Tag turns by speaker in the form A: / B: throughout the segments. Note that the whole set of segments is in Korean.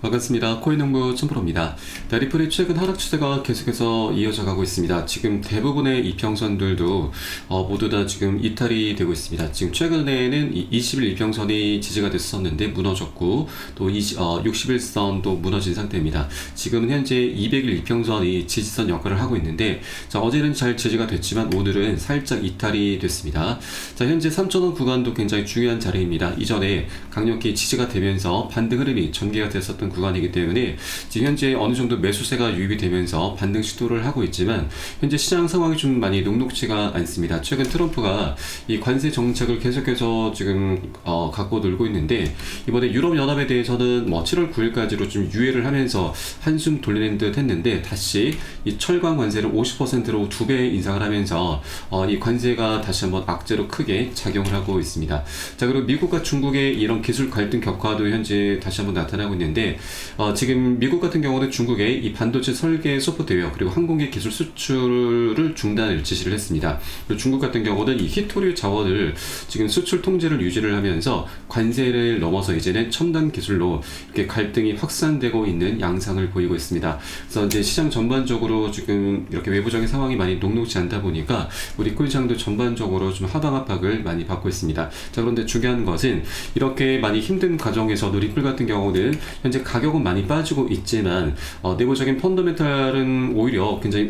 A: 반갑습니다. 코인농부 춘프로입니다. 리플의 최근 하락 추세가 계속해서 이어져 가고 있습니다. 지금 대부분의 이평선들도 모두 다 지금 이탈이 되고 있습니다. 지금 최근에는 20일 이평선이 지지가 됐었는데 무너졌고 또 60일선도 무너진 상태입니다. 지금은 현재 200일 이평선이 지지선 역할을 하고 있는데 어제는 잘 지지가 됐지만 오늘은 살짝 이탈이 됐습니다. 현재 3,000원 구간도 굉장히 중요한 자리입니다. 이전에 강력히 지지가 되면서 반등 흐름이 전개가 됐었던 구간이기 때문에 지금 현재 어느 정도 매수세가 유입이 되면서 반등 시도를 하고 있지만 현재 시장 상황이 좀 많이 녹록지가 않습니다. 최근 트럼프가 이 관세 정책을 계속해서 지금 갖고 놀고 있는데 이번에 유럽연합에 대해서는 7월 9일까지로 좀 유예를 하면서 한숨 돌리는 듯 했는데 다시 이 철강 관세를 50%로 2배 인상을 하면서 이 관세가 다시 한번 악재로 크게 작용을 하고 있습니다. 그리고 미국과 중국의 이런 기술 갈등 격화도 현재 다시 한번 나타나고 있는데 지금 미국 같은 경우는 중국의 이 반도체 설계 소프트웨어 그리고 항공기 기술 수출을 중단을 지시를 했습니다. 그리고 중국 같은 경우는 이 히토류 자원을 지금 수출 통제를 유지를 하면서 관세를 넘어서 이제는 첨단 기술로 이렇게 갈등이 확산되고 있는 양상을 보이고 있습니다. 그래서 이제 시장 전반적으로 지금 이렇게 외부적인 상황이 많이 녹록지 않다 보니까 우리 코인시장도 전반적으로 좀 하방 압박을 많이 받고 있습니다. 그런데 중요한 것은 이렇게 많이 힘든 과정에서도 리플 같은 경우는 현재 가격은 많이 빠지고 있지만 내부적인 펀더멘탈은 오히려 굉장히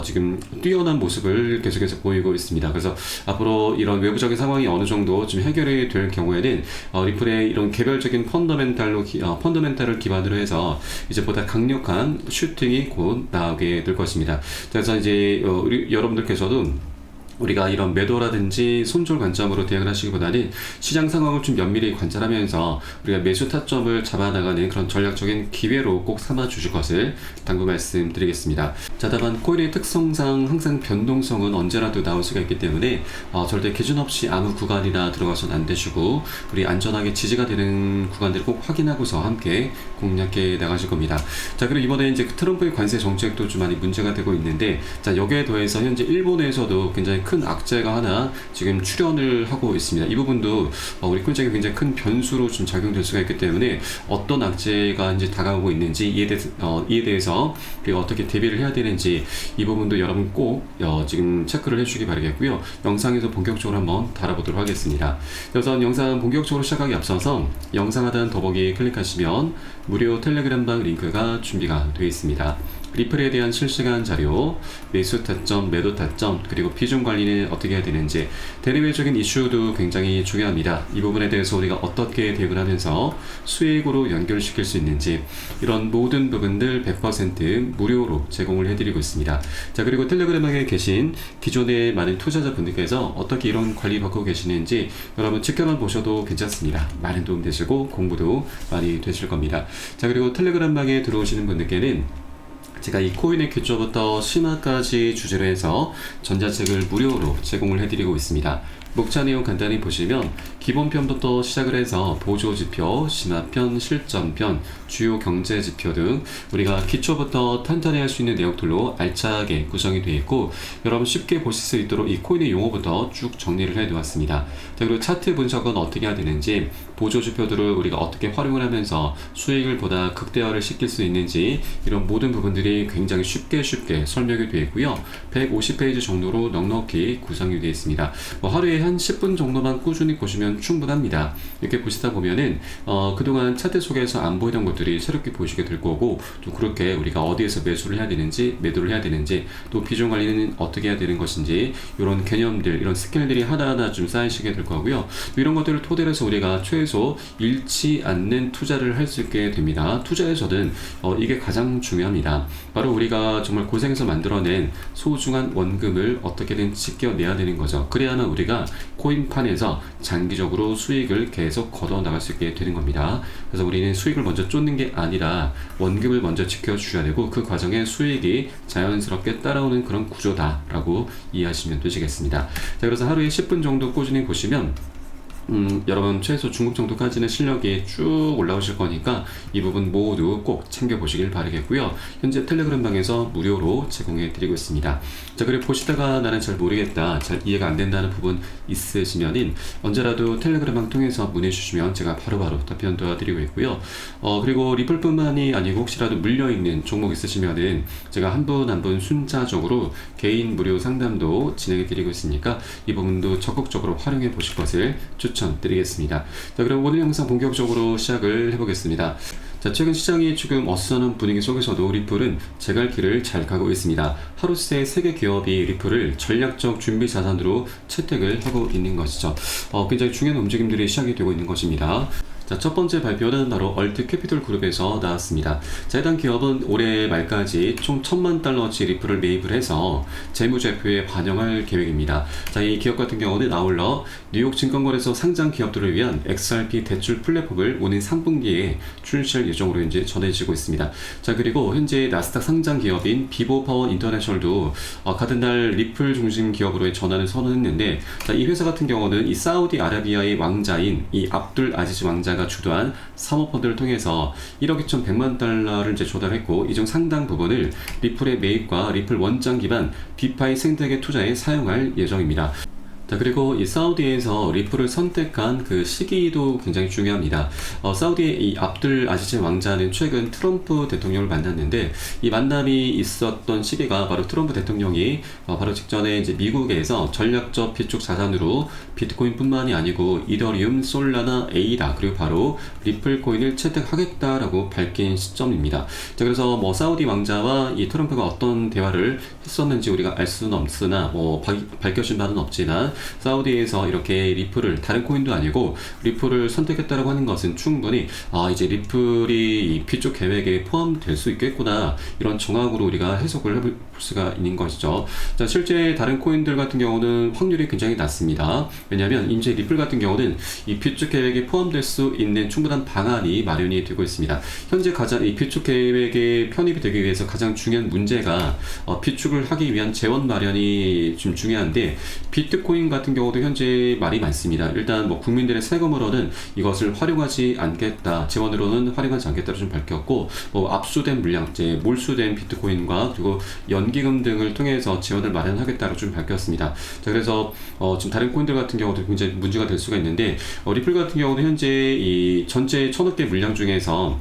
A: 지금 뛰어난 모습을 계속해서 보이고 있습니다. 그래서 앞으로 이런 외부적인 상황이 어느 정도 좀 해결이 될 경우에는 리플의 이런 개별적인 펀더멘탈을 기반으로 해서 이제 보다 강력한 슈팅이 곧 나오게 될 것입니다. 그래서 이제 여러분들께서도 우리가 이런 매도라든지 손절 관점으로 대응을 하시기보다는 시장 상황을 좀 면밀히 관찰하면서 우리가 매수 타점을 잡아나가는 그런 전략적인 기회로 꼭 삼아 주실 것을 당부 말씀드리겠습니다. 다만 코인의 특성상 항상 변동성은 언제라도 나올 수가 있기 때문에 절대 기준 없이 아무 구간이나 들어가서는 안 되시고 우리 안전하게 지지가 되는 구간들을 꼭 확인하고서 함께 공략해 나가실 겁니다. 그리고 이번에 이제 트럼프의 관세 정책도 좀 많이 문제가 되고 있는데 여기에 더해서 현재 일본에서도 굉장히 큰 악재가 하나 지금 출현을 하고 있습니다. 이 부분도 우리 코인시장에 굉장히 큰 변수로 좀 작용될 수가 있기 때문에 어떤 악재가 이제 다가오고 있는지 이에 대해서 우리가 어떻게 대비를 해야 되는지 이 부분도 여러분 꼭 지금 체크를 해주시기 바라겠고요. 영상에서 본격적으로 한번 다뤄보도록 하겠습니다. 우선 영상 본격적으로 시작하기 앞서서 영상 하단 더보기 클릭하시면 무료 텔레그램방 링크가 준비가 되어 있습니다. 리플에 대한 실시간 자료, 매수 타점, 매도 타점, 그리고 비중 관리는 어떻게 해야 되는지 대내외적인 이슈도 굉장히 중요합니다. 이 부분에 대해서 우리가 어떻게 대응을 하면서 수익으로 연결시킬 수 있는지 이런 모든 부분들 100% 무료로 제공을 해드리고 있습니다. 그리고 텔레그램에 계신 기존의 많은 투자자분들께서 어떻게 이런 관리 받고 계시는지 여러분 지켜만 보셔도 괜찮습니다. 많은 도움 되시고 공부도 많이 되실 겁니다. 그리고 텔레그램방에 들어오시는 분들께는 제가 이 코인의 기초부터 심화까지 주제로 해서 전자책을 무료로 제공을 해드리고 있습니다. 목차 내용 간단히 보시면 기본편부터 시작을 해서 보조지표, 심화편, 실전편, 주요 경제지표 등 우리가 기초부터 탄탄히 할 수 있는 내용들로 알차게 구성이 되어 있고 여러분 쉽게 보실 수 있도록 이 코인의 용어부터 쭉 정리를 해 놓았습니다. 그리고 차트 분석은 어떻게 해야 되는지 보조지표들을 우리가 어떻게 활용을 하면서 수익을 보다 극대화를 시킬 수 있는지 이런 모든 부분들이 굉장히 쉽게 설명이 되어 있고요. 150페이지 정도로 넉넉히 구성이 되어 있습니다. 하루에 한 10분 정도만 꾸준히 보시면 충분합니다. 이렇게 보시다 보면은 그동안 차트 속에서 안 보이던 것들이 새롭게 보시게 될 거고 또 그렇게 우리가 어디에서 매수를 해야 되는지 매도를 해야 되는지 또 비중 관리는 어떻게 해야 되는 것인지 이런 개념들 이런 스킬들이 하나하나 좀 쌓이시게 될 거고요. 이런 것들을 토대로 해서 우리가 최소 잃지 않는 투자를 할 수 있게 됩니다. 투자에서는 이게 가장 중요합니다. 바로 우리가 정말 고생해서 만들어낸 소중한 원금을 어떻게든 지켜내야 되는 거죠. 그래야만 우리가 코인판에서 장기적으로 수익을 계속 걷어 나갈 수 있게 되는 겁니다. 그래서 우리는 수익을 먼저 쫓는 게 아니라 원금을 먼저 지켜주셔야 되고 그 과정에 수익이 자연스럽게 따라오는 그런 구조다라고 이해하시면 되시겠습니다. 그래서 하루에 10분 정도 꾸준히 보시면 여러분 최소 중급 정도까지는 실력이 쭉 올라오실 거니까 이 부분 모두 꼭 챙겨보시길 바라겠고요. 현재 텔레그램 방에서 무료로 제공해 드리고 있습니다. 자, 그리고 보시다가 나는 잘 모르겠다, 잘 이해가 안 된다는 부분 있으시면은 언제라도 텔레그램 방 통해서 문의 주시면 제가 바로바로 답변 도와드리고 있고요. 그리고 리플뿐만이 아니고 혹시라도 물려있는 종목 있으시면은 제가 한 분 한 분 순차적으로 개인 무료 상담도 진행해 드리고 있으니까 이 부분도 적극적으로 활용해 보실 것을 추천드리겠습니다. 자, 그럼 오늘 영상 본격적으로 시작을 해보겠습니다. 자, 최근 시장이 조금 어수선한 분위기 속에서도 리플은 제갈 길을 잘 가고 있습니다. 하루 새 세계 기업이 리플을 전략적 준비 자산으로 채택을 하고 있는 것이죠. 굉장히 중요한 움직임들이 시작이 되고 있는 것입니다. 자, 첫 번째 발표는 바로 얼트 캐피털 그룹에서 나왔습니다. 자, 해당 기업은 올해 말까지 총 1,000만 달러치 리플을 매입을 해서 재무제표에 반영할 계획입니다. 자, 이 기업 같은 경우는 아울러 뉴욕 증권거래소 상장 기업들을 위한 XRP 대출 플랫폼을 오는 3분기에 출시할 예정으로 이제 전해지고 있습니다. 자, 그리고 현재 나스닥 상장 기업인 비보파워 인터내셔널도 같은 날 리플 중심 기업으로의 전환을 선언했는데, 자, 이 회사 같은 경우는 이 사우디아라비아의 왕자인 이 압둘 아지즈 왕자가 주도한 사모펀드를 통해서 1억 2,100만 달러를 이제 조달했고, 이 중 상당 부분을 리플의 매입과 리플 원장 기반 디파이 생태계 투자에 사용할 예정입니다. 자, 그리고 이 사우디에서 리플을 선택한 그 시기도 굉장히 중요합니다. 사우디의 이 압둘 아지즈 왕자는 최근 트럼프 대통령을 만났는데, 이 만남이 있었던 시기가 바로 트럼프 대통령이 바로 직전에 이제 미국에서 전략적 비축 자산으로 비트코인뿐만이 아니고 이더리움, 솔라나, 에이다, 그리고 바로 리플 코인을 채택하겠다라고 밝힌 시점입니다. 자, 그래서 뭐 사우디 왕자와 이 트럼프가 어떤 대화를 했었는지 우리가 알 수는 없으나 밝혀진 바는 없지만, 사우디에서 이렇게 리플을, 다른 코인도 아니고 리플을 선택했다라고 하는 것은 충분히 이제 리플이 이 비축 계획에 포함될 수 있겠구나, 이런 정황으로 우리가 해석을 해볼 수가 있는 것이죠. 자, 실제 다른 코인들 같은 경우는 확률이 굉장히 낮습니다. 왜냐하면 이제 리플 같은 경우는 이 비축 계획에 포함될 수 있는 충분한 방안이 마련이 되고 있습니다. 현재 가장 이 비축 계획에 편입이 되기 위해서 가장 중요한 문제가 비축을 하기 위한 재원 마련이 좀 중요한데, 비트코인 같은 경우도 현재 말이 많습니다. 일단 뭐 국민들의 세금으로는 이것을 활용하지 않겠다, 재원으로는 활용하지 않겠다고 좀 밝혔고, 압수된 물량, 이제 몰수된 비트코인과 그리고 연기금 등을 통해서 재원을 마련하겠다고 좀 밝혔습니다. 자, 그래서 지금 다른 코인들 같은 경우도 굉장히 문제가 될 수가 있는데, 리플 같은 경우는 현재 이 전체 1,000억 개 물량 중에서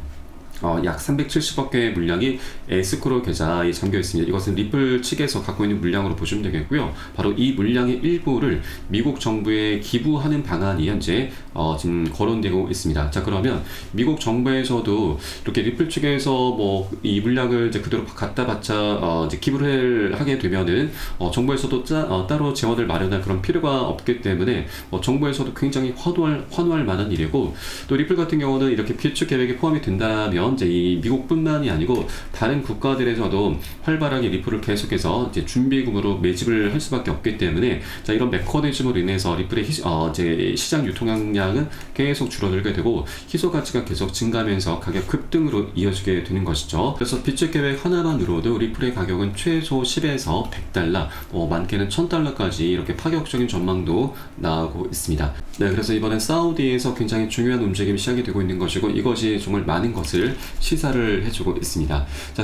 A: 약 370억 개의 물량이 에스크로 계좌에 잠겨 있습니다. 이것은 리플 측에서 갖고 있는 물량으로 보시면 되겠고요. 바로 이 물량의 일부를 미국 정부에 기부하는 방안이 현재 지금 거론되고 있습니다. 자, 그러면 미국 정부에서도 이렇게 리플 측에서 뭐 이 물량을 이제 그대로 갖다 바쳐 이제 기부를 하게 되면은 정부에서도 따로 재원을 마련할 그런 필요가 없기 때문에 정부에서도 굉장히 환호할 만한 일이고, 또 리플 같은 경우는 이렇게 비축 계획에 포함이 된다면 이제 이 미국뿐만이 아니고 다른 국가들에서도 활발하게 리플을 계속해서 이제 준비금으로 매집을 할 수밖에 없기 때문에, 자, 이런 메커니즘으로 인해서 리플의 이제 시장 유통량은 계속 줄어들게 되고 희소 가치가 계속 증가하면서 가격 급등으로 이어지게 되는 것이죠. 그래서 비축 계획 하나만으로도 리플의 가격은 최소 10에서 100달러, 많게는 1000달러까지 이렇게 파격적인 전망도 나오고 있습니다. 네, 그래서 이번엔 사우디에서 굉장히 중요한 움직임이 시작이 되고 있는 것이고, 이것이 정말 많은 것을 시사를 해주고 있습니다. 자,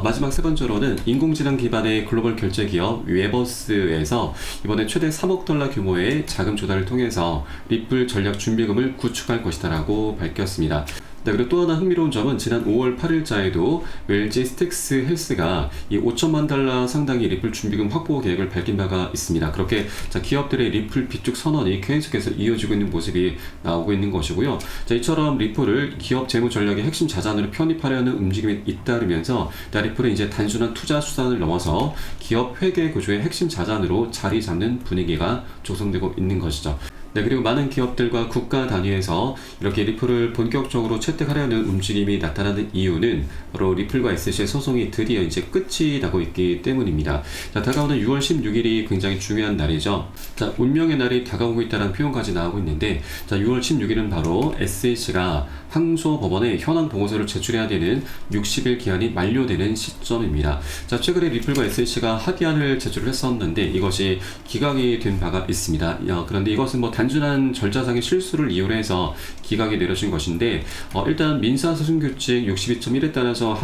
A: 마지막 세 번째로는 인공지능 기반의 글로벌 결제 기업 웨버스에서 이번에 최대 3억 달러 규모의 자금 조달을 통해서 리플 전략 준비금을 구축할 것이다라고 밝혔습니다. 네, 그리고 또 하나 흥미로운 점은 지난 5월 8일자에도 웰지 스틱스 헬스가 이 5천만 달러 상당의 리플 준비금 확보 계획을 밝힌 바가 있습니다. 그렇게 자, 기업들의 리플 비축 선언이 계속해서 이어지고 있는 모습이 나오고 있는 것이고요. 자, 이처럼 리플을 기업 재무 전략의 핵심 자산으로 편입하려는 움직임이 잇따르면서 리플은 이제 단순한 투자 수단을 넘어서 기업 회계 구조의 핵심 자산으로 자리 잡는 분위기가 조성되고 있는 것이죠. 네, 그리고 많은 기업들과 국가 단위에서 이렇게 리플을 본격적으로 채택하려는 움직임이 나타나는 이유는 바로 리플과 SC의 소송이 드디어 이제 끝이 나고 있기 때문입니다. 자, 다가오는 6월 16일이 굉장히 중요한 날이죠. 자, 운명의 날이 다가오고 있다는 표현까지 나오고 있는데, 자, 6월 16일은 바로 SC가 항소법원에 현황 보고서를 제출해야 되는 60일 기한이 만료되는 시점입니다. 자, 최근에 리플과 SC가 합의안을 제출을 했었는데 이것이 기각이 된 바가 있습니다. 그런데 이것은 뭐 단순한 절차상의 실수를 이용해서 기각이 내려진 것인데 일단 민사소송규칙 62.1에 따라서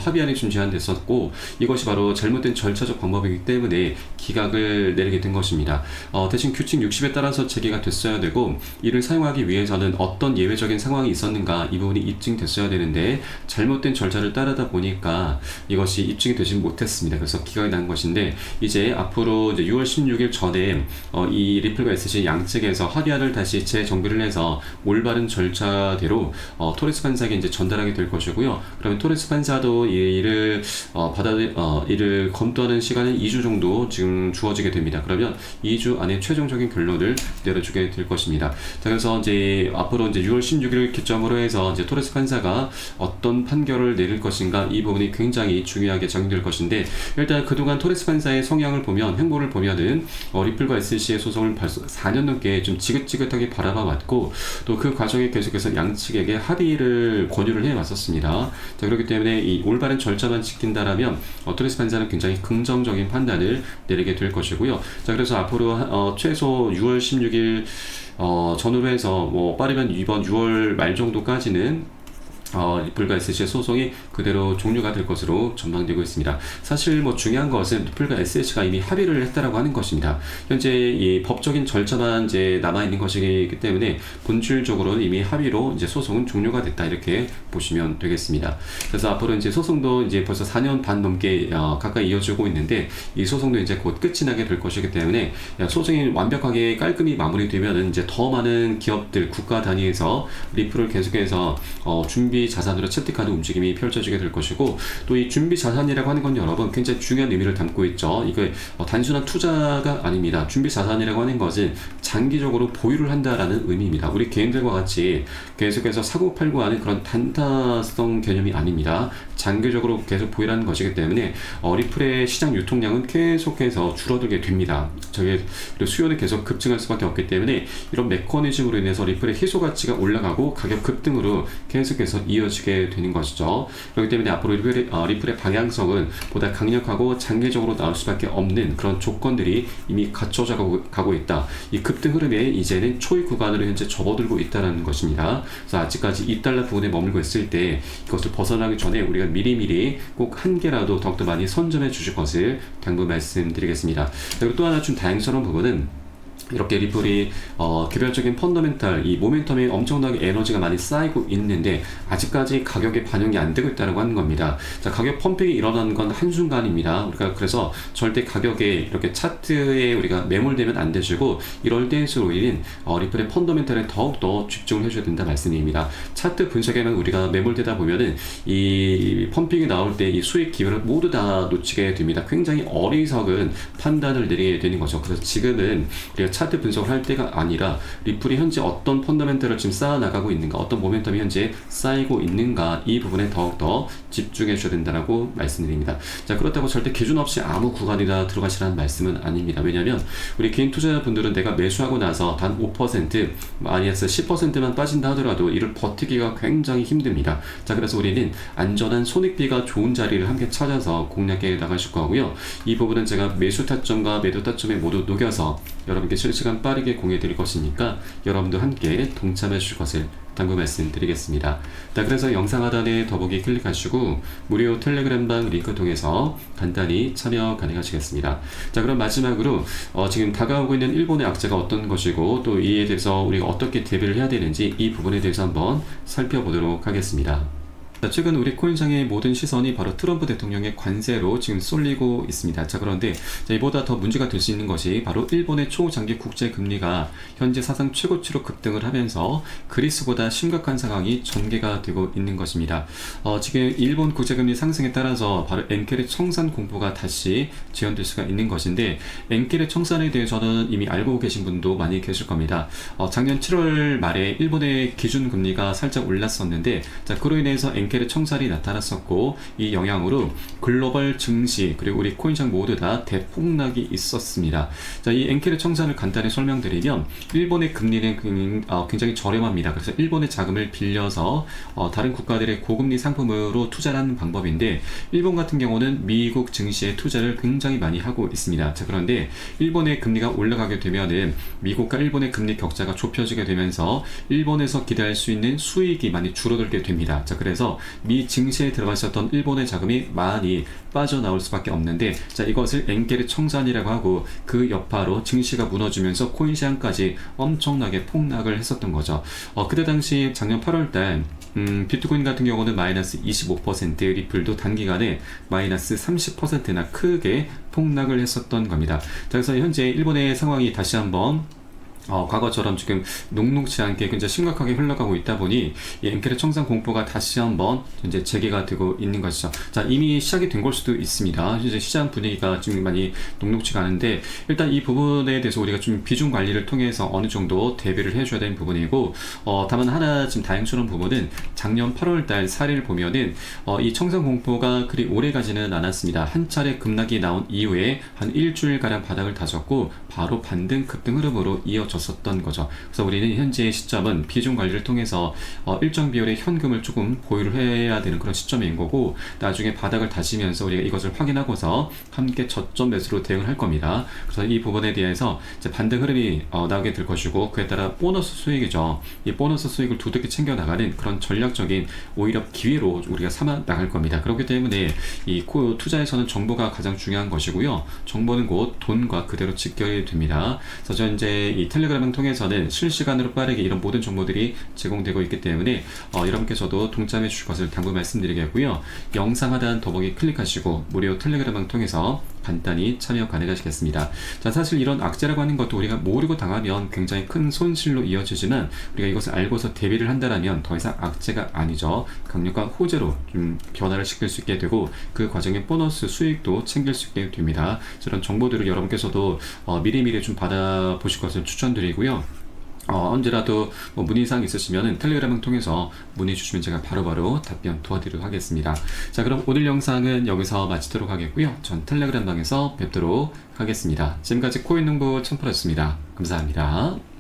A: 합의안이 좀 제안됐었고 이것이 바로 잘못된 절차적 방법이기 때문에 기각을 내리게 된 것입니다. 대신 규칙 60에 따라서 제기가 됐어야 되고 이를 사용하기 위해서는 어떤 예외적인 상황이 있었는가 이 부분이 입증됐어야 되는데 잘못된 절차를 따르다 보니까 이것이 입증이 되지 못했습니다. 그래서 기각이 난 것인데 이제 앞으로 이제 6월 16일 전에 이 리플과 SC 양측에서 합의안을 다시 재정비를 해서 올바른 절차대로 토레스 판사에게 이제 전달하게 될 것이고요. 그러면 토레스 판사도 이를 이를 검토하는 시간은 2주 정도 지금 주어지게 됩니다. 그러면 2주 안에 최종적인 결론을 내려주게 될 것입니다. 자, 그래서 이제 앞으로 이제 6월 16일을 기점으로 해서 이제 토레스 판사가 어떤 판결을 내릴 것인가 이 부분이 굉장히 중요하게 작용될 것인데 일단 그동안 토레스 판사의 성향을 보면 행보를 보면은 리플과 SC의 소송을 벌써 4년 넘게 좀 지긋지긋하게 바라봐 왔고 또 그 과정에 계속해서 양측에게 합의를 권유를 해 왔었습니다. 자, 그렇기 때문에 이 올바른 절차만 지킨다라면 토레스 판사는 굉장히 긍정적인 판단을 내리게 될 것이고요. 자, 그래서 앞으로 최소 6월 16일 전후로 해서 빠르면 이번 6월 말 정도까지는 리플과 SC의 소송이 그대로 종료가 될 것으로 전망되고 있습니다. 사실 중요한 것은 리플과 SC가 이미 합의를 했다라고 하는 것입니다. 현재 이 법적인 절차만 이제 남아 있는 것이기 때문에 본질적으로 이미 합의로 이제 소송은 종료가 됐다 이렇게 보시면 되겠습니다. 그래서 앞으로 이제 소송도 이제 벌써 4년 반 넘게 가까이 이어지고 있는데 이 소송도 이제 곧 끝이 나게 될 것이기 때문에 소송이 완벽하게 깔끔히 마무리되면은 이제 더 많은 기업들 국가 단위에서 리플을 계속해서 준비 자산으로 채택하는 움직임이 펼쳐지게 될 것이고 또 이 준비 자산이라고 하는 건 여러분 굉장히 중요한 의미를 담고 있죠. 이게 단순한 투자가 아닙니다. 준비 자산이라고 하는 것은 장기적으로 보유를 한다라는 의미입니다. 우리 개인들과 같이 계속해서 사고 팔고 하는 그런 단타성 개념이 아닙니다. 장기적으로 계속 보유하는 것이기 때문에 리플의 시장 유통량은 계속해서 줄어들게 됩니다. 수요는 계속 급증할 수밖에 없기 때문에 이런 메커니즘으로 인해서 리플의 희소 가치가 올라가고 가격 급등으로 계속해서 이어지게 되는 것이죠. 그렇기 때문에 앞으로 리플의 방향성은 보다 강력하고 장기적으로 나올 수밖에 없는 그런 조건들이 이미 갖춰져 가고 있다. 이 급등 흐름에 이제는 초입 구간으로 현재 접어들고 있다는 것입니다. 그래서 아직까지 2달러 부근에 머물고 있을 때 이것을 벗어나기 전에 우리가 미리미리 꼭 한 개라도 더욱더 많이 선점해 주실 것을 당부 말씀드리겠습니다. 그리고 또 하나 좀 다행스러운 부분은 이렇게 리플이 개별적인 펀더멘탈 이 모멘텀에 엄청나게 에너지가 많이 쌓이고 있는데 아직까지 가격에 반영이 안 되고 있다고 하는 겁니다. 자, 가격 펌핑이 일어나는 건 한순간입니다. 우리가 그래서 절대 가격에 이렇게 차트에 우리가 매몰되면 안 되시고 이럴 때일수록인 리플의 펀더멘탈에 더욱더 집중을 해줘야 된다 말씀입니다. 차트 분석에만 우리가 매몰되다 보면은 이 펌핑이 나올 때 이 수익 기회를 모두 다 놓치게 됩니다. 굉장히 어리석은 판단을 내리게 되는 거죠. 그래서 지금은 우리가 차트 분석을 할 때가 아니라 리플이 현재 어떤 펀더멘털을 지금 쌓아나가고 있는가, 어떤 모멘텀이 현재 쌓이고 있는가 이 부분에 더욱더 집중해 줘야 된다고 말씀드립니다. 자, 그렇다고 절대 기준 없이 아무 구간이나 들어가시라는 말씀은 아닙니다. 왜냐하면 우리 개인 투자자분들은 내가 매수하고 나서 단 5% 아니어서 10%만 빠진다 하더라도 이를 버티기가 굉장히 힘듭니다. 자, 그래서 우리는 안전한 손익비가 좋은 자리를 함께 찾아서 공략해 나가실 거고요. 이 부분은 제가 매수 타점과 매도 타점에 모두 녹여서 여러분께 실시간 빠르게 공유해 드릴 것이니까 여러분도 함께 동참해 주실 것을 당부 말씀드리겠습니다. 자, 그래서 영상 하단에 더보기 클릭하시고 무료 텔레그램방 링크 통해서 간단히 참여 가능하시겠습니다. 자, 그럼 마지막으로 지금 다가오고 있는 일본의 악재가 어떤 것이고 또 이에 대해서 우리가 어떻게 대비를 해야 되는지 이 부분에 대해서 한번 살펴보도록 하겠습니다. 최근 우리 코인상의 모든 시선이 바로 트럼프 대통령의 관세로 지금 쏠리고 있습니다. 자, 그런데 이보다 더 문제가 될 수 있는 것이 바로 일본의 초장기 국제 금리가 현재 사상 최고치로 급등을 하면서 그리스보다 심각한 상황이 전개가 되고 있는 것입니다. 지금 일본 국제금리 상승에 따라서 바로 엔켈의 청산 공포가 다시 재현될 수가 있는 것인데 엔켈의 청산에 대해서는 이미 알고 계신 분도 많이 계실 겁니다. 작년 7월 말에 일본의 기준금리가 살짝 올랐었는데 자, 그로 인해서 엔켈 엔켈의 청산이 나타났었고, 이 영향으로 글로벌 증시 그리고 우리 코인시장 모두 다 대폭락이 있었습니다. 자, 이 엔켈의 청산을 간단히 설명드리면 일본의 금리는 굉장히 저렴합니다. 그래서 일본의 자금을 빌려서 다른 국가들의 고금리 상품으로 투자를 하는 방법인데, 일본 같은 경우는 미국 증시에 투자를 굉장히 많이 하고 있습니다. 자, 그런데 일본의 금리가 올라가게 되면은 미국과 일본의 금리 격차가 좁혀지게 되면서 일본에서 기대할 수 있는 수익이 많이 줄어들게 됩니다. 자, 그래서 미 증시에 들어가 있었던 일본의 자금이 많이 빠져나올 수밖에 없는데, 자, 이것을 엔켈의 청산이라고 하고, 그 여파로 증시가 무너지면서 코인 시장까지 엄청나게 폭락을 했었던 거죠. 그때 당시 작년 8월달 비트코인 같은 경우는 마이너스 25%, 리플도 단기간에 마이너스 30%나 크게 폭락을 했었던 겁니다. 자, 그래서 현재 일본의 상황이 다시 한번 과거처럼 지금 녹록지 않게 굉장히 심각하게 흘러가고 있다 보니 이 엔켈의 청산 공포가 다시 한번 이제 재개가 되고 있는 것이죠. 자, 이미 시작이 된 걸 수도 있습니다. 이제 시장 분위기가 지금 많이 녹록지가 않은데, 일단 이 부분에 대해서 우리가 좀 비중 관리를 통해서 어느 정도 대비를 해줘야 되는 부분이고, 다만 하나 지금 다행스러운 부분은 작년 8월달 사례를 보면은 이 청산 공포가 그리 오래 가지는 않았습니다. 한 차례 급락이 나온 이후에 한 일주일가량 바닥을 다졌고 바로 반등 급등 흐름으로 이어졌었던 거죠. 그래서 우리는 현재의 시점은 비중 관리를 통해서 일정 비율의 현금을 조금 보유를 해야 되는 그런 시점인 거고, 나중에 바닥을 다지면서 우리가 이것을 확인하고서 함께 저점 매수로 대응을 할 겁니다. 그래서 이 부분에 대해서 이제 반등 흐름이 나오게 될 것이고, 그에 따라 보너스 수익이죠. 이 보너스 수익을 두둑히 챙겨 나가는 그런 전략적인 오히려 기회로 우리가 삼아 나갈 겁니다. 그렇기 때문에 이 투자에서는 정보가 가장 중요한 것이고요. 정보는 곧 돈과 그대로 직결이 됩니다. 그래서 이제 이 텔레그램을 통해서는 실시간으로 빠르게 이런 모든 정보들이 제공되고 있기 때문에 여러분께서도 동참해 주실 것을 당부 말씀드리겠고요. 영상 하단 더보기 클릭하시고 무료 텔레그램을 통해서 간단히 참여 가능하시겠습니다. 자, 사실 이런 악재라고 하는 것도 우리가 모르고 당하면 굉장히 큰 손실로 이어지지만, 우리가 이것을 알고서 대비를 한다면 더 이상 악재가 아니죠. 강력한 호재로 좀 변화를 시킬 수 있게 되고, 그 과정에 보너스 수익도 챙길 수 있게 됩니다. 이런 정보들을 여러분께서도 미리미리 좀 받아보실 것을 추천드리고요. 언제라도 문의사항 있으시면 텔레그램을 통해서 문의 주시면 제가 바로바로 답변 도와드리도록 하겠습니다. 자, 그럼 오늘 영상은 여기서 마치도록 하겠고요. 전 텔레그램 방에서 뵙도록 하겠습니다. 지금까지 코인농부 청프로였습니다. 감사합니다.